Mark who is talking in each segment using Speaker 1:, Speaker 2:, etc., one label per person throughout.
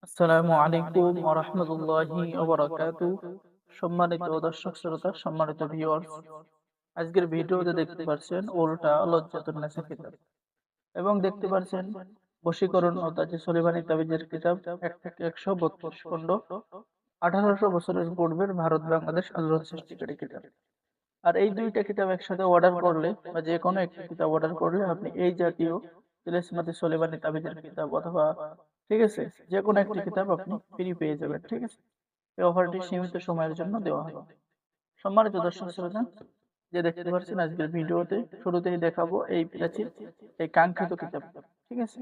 Speaker 1: আসসালামু আলাইকুম ওয়া রাহমাতুল্লাহি ওয়া বারাকাতুহু। সম্মানিত দর্শক শ্রোতা, সম্মানিত ভিউয়ার্স, আজকের ভিডিওতে দেখতে পাচ্ছেন উল্টা লজ্জাতুন্নেসা কিতাব এবং দেখতে পাচ্ছেন বশীকরণ ও তাজে সুলেমানি তাবিজের কিতাব ১ থেকে ১৩২ খণ্ড ১৮০০ বছরের পূর্বের ভারত বাংলাদেশ আলোড়ন সৃষ্টিকারী কিতাব। আর এই দুইটা কিতাব একসাথে অর্ডার করলে বা যে কোনো একটি কিতাব অর্ডার করলে আপনি এই জাতীয় তিলাসমাতি সুলেমানি তাবিজের কিতাব অথবা ঠিক আছে যে কোনো একটি কিতাব আপনি ফ্রি পেয়ে যাবেন। ঠিক আছে, এই অফারটি সীমিত সময়ের জন্য দেওয়া হলো। সম্মানিত দর্শক শ্রোতা, যে দেখতে পাচ্ছেন আজকের ভিডিওতে শুরুতেই দেখাবো এই প্রাচীন এই কাঙ্ক্ষিত কিতাব। ঠিক আছে,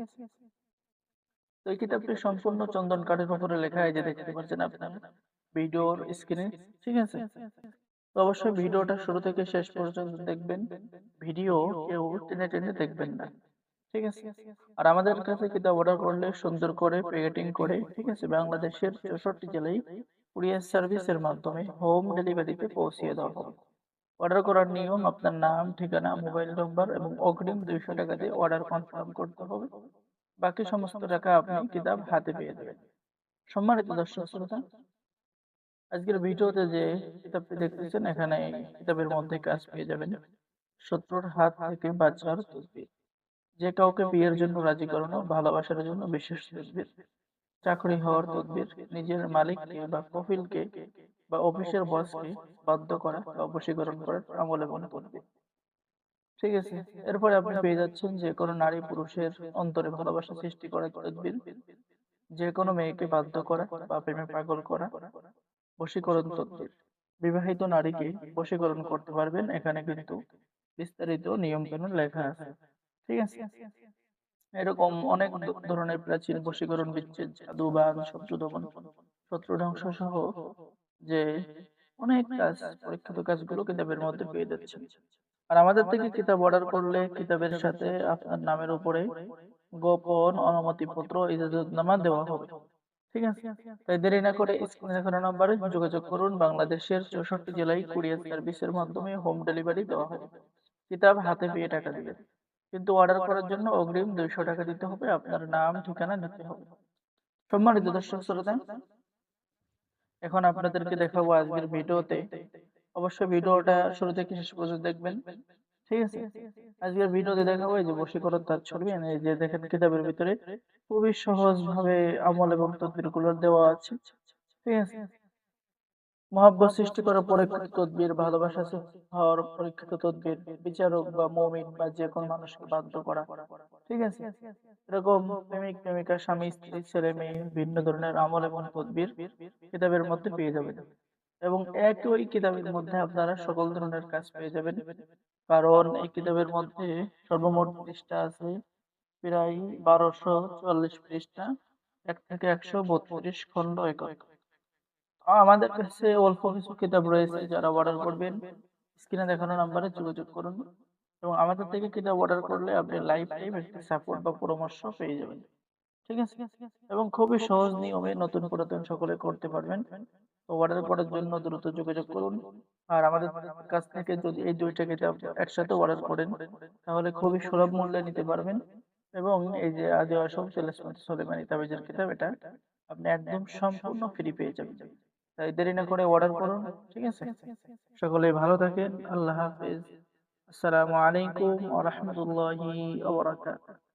Speaker 1: তো এই কিতাবটি সম্পূর্ণ চন্দন কাঠের উপরে লেখা, এই যে দেখতে পাচ্ছেন আপনার ভিডিওর স্ক্রিনে। ঠিক আছে, তো অবশ্যই ভিডিওটা শুরু থেকে শেষ পর্যন্ত দেখবেন। ভিডিও কেউ টেনে টেনে দেখবেন না। ঠিক আছে, আর আমাদের কাছে কিতাব অর্ডার করলে সুন্দর করে প্যাকেটিং করে, ঠিক আছে, বাংলাদেশের ৬৪ জেলায় কুরিয়ার সার্ভিসের মাধ্যমে হোম ডেলিভারিতে পৌঁছিয়ে দেওয়া হবে। অর্ডার করার নিয়ম: আপনার নাম, ঠিকানা, মোবাইল নম্বর এবং অগ্রিম ২০০ টাকা দিয়ে অর্ডার কনফার্ম করতে হবে। বাকি সমস্ত টাকা আপনি কিতাব হাতে পেয়ে যাবেন। সম্মানিত দর্শক শ্রোতা, আজকের ভিডিওতে যে কিতাবটি দেখতেছেন, এখানে এই কিতাবের মধ্যে কাজ পেয়ে যাবেন শত্রুর হাত থেকে বাঁচার তদবির, যে কাউকে বিয়ের জন্য রাজি করানো, ভালোবাসার জন্য বিশেষ তদবির, চাকরি হওয়ার তদবির, নিজের মালিককে বা কফিলকে বা অফিসের বসকে বাধ্য করা বা বশীকরণ করার আমল এবং তদবির। ঠিক আছে, এরপরে আপনি পেয়ে যাচ্ছেন যে কোনো নারী পুরুষের অন্তরে ভালোবাসা সৃষ্টি করার তদবির, যে কোনো মেয়েকে বাধ্য করা বা প্রেমে পাগল করা, বশীকরণ তদবির। বিবাহিত নারীকে বশীকরণ করতে পারবেন, এখানে কিন্তু বিস্তারিত নিয়ম কানুন লেখা আছে। ঠিক আছে, এরকম অনেক ধরনের প্রাচীন বশীকরণ, বিচ্ছেদ, জাদু, বান, শত্রু দমন, শত্রু ধ্বংস সহ যে অনেক কাজ, পরীক্ষিত কাজগুলো কিতাবের মধ্যে পেয়ে যাচ্ছেন। আর আমাদের থেকে কিতাব অর্ডার করলে কিতাবের সাথে আপনার নামের উপরে গোপন অনুমতিপত্র, ইজাজতনামা দেওয়া হবে। ঠিক আছে, তাই দেরি না করে স্ক্রিনে দেখানো নম্বরে যোগাযোগ করুন। বাংলাদেশের ৬৪ জেলায় কুরিয়ার সার্ভিসের মাধ্যমে হোম ডেলিভারি দেওয়া হবে। কিতাব হাতে পেয়ে টাকা দিবেন, কিন্তু অর্ডার করার জন্য অগ্রিম ২০০ টাকা দিতে হবে। আপনার নাম, ঠিকানা দিতে হবে। সম্মানিত দর্শক শ্রোতা, এখন আপনাদেরকে দেখাবো আজকের ভিডিওতে। অবশ্যই ভিডিওটা শুরু থেকে শেষ পর্যন্ত দেখবেন। ঠিক আছে, আজকের ভিডিওতে দেখাবো এই যে বশীকরণ তার ছবি, এই যে দেখেন কিতাবের ভিতরে খুবই সহজ ভাবে আমল এবং তদবির গুলো দেওয়া আছে। ঠিক আছে, মহাব্বত সৃষ্টি করার পরীক্ষিত তদবির, ভালোবাসা হওয়ার পরীক্ষিত তদবির, বিচারক বা মুমিন বা যে কোনো মানুষকে বাধ্য করা। ঠিক আছে, এরকম প্রেমিক প্রেমিকা, স্বামী স্ত্রী, ছেলে মেয়ে, ভিন্ন ধরনের আমল এবং তদবির কিতাবের মধ্যে পেয়ে যাবেন। এবং একই কিতাবের মধ্যে আপনারা সকল ধরনের কাজ পেয়ে যাবেন, কারণ এই কিতাবের মধ্যে সর্বমোট পৃষ্ঠা আছে প্রায় ১২৪৪ পৃষ্ঠা, ১ থেকে ১৩২ খণ্ড একক। আমাদের কাছে অল্প কিছু কিতাব রয়েছে, যারা অর্ডার করবেন স্ক্রিনে দেখানো নাম্বারে যোগাযোগ করুন এবং আমাদের থেকে কিতাব অর্ডার করলে আপনি লাইফ টাইম একটি সাপোর্ট বা পরামর্শ পেয়ে যাবেন। ঠিক আছে, এবং খুবই সহজ নিয়মে নতুন পুরাতন সকলে করতে পারবেন। তো অর্ডার করার জন্য দ্রুত যোগাযোগ করুন। আর আমাদের কাছ থেকে যদি এই দুইটা কিতাব একসাথে অর্ডার করেন, তাহলে খুবই সুলভ মূল্যে নিতে পারবেন। এবং এই যে আদি আসল তিলাসমাতি সুলেমানি তাবিজের কিতাব, এটা আপনি একদম সম্পূর্ণ ফ্রি পেয়ে যাবেন। তাই দেরি না করে অর্ডার করুন। ঠিক আছে, সকলেই ভালো থাকেন। আল্লাহ হাফেজ। আসসালামু আলাইকুম ওয়া রাহমাতুল্লাহি ওয়া বারাকাতুহু।